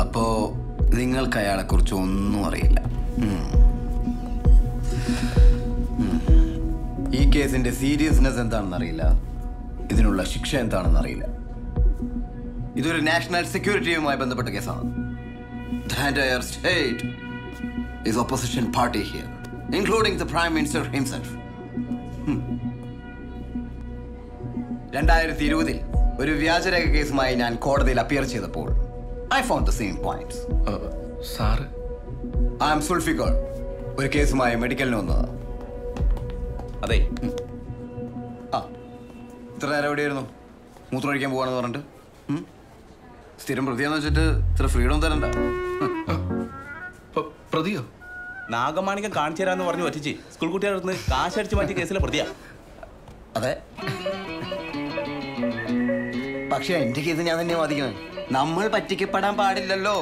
അപ്പോ നിങ്ങൾക്ക് അയാളെ കുറിച്ച് ഒന്നും അറിയില്ല. ഈ കേസിന്റെ സീരിയസ്നെസ് എന്താണെന്ന് അറിയില്ല, ഇതിനുള്ള ശിക്ഷ എന്താണെന്ന് അറിയില്ല. ഇതൊരു നാഷണൽ സെക്യൂരിറ്റിയുമായി ബന്ധപ്പെട്ട കേസാണ്. The entire state is opposition party here, including the Prime Minister himself. 2020 ഒരു വ്യാജരേഖ കേസുമായി ഞാൻ കോടതിയിൽ അപ്പിയർ ചെയ്തപ്പോൾ I found the same points. Sir I am Zulfikar. ഒരു കേസുമായി മെഡിക്കലിന് വന്നതാ. അതെ. ഇത്ര നേരം എവിടെയായിരുന്നു? മൂത്രമൊഴിക്കാൻ പോവാണെന്ന് പറഞ്ഞിട്ട് സ്ഥിരം പ്രതിയാന്ന് വെച്ചിട്ട് ഇത്ര ഫ്രീഡം തരണ്ട. പ്രതിയോ? നാഗമാണിക്കം കാണിച്ചു തരാന്ന് പറഞ്ഞു പറ്റിച്ച് സ്കൂൾ കുട്ടികളടുത്ത് കാശടിച്ച് മാറ്റിയ കേസിലെ പ്രതിയാ. അതെ, പക്ഷെ എന്റെ കേസ് ഞാൻ തന്നെ വാദിക്കുന്നത്. നമ്മൾ പറ്റിക്കപ്പെടാൻ പാടില്ലല്ലോ.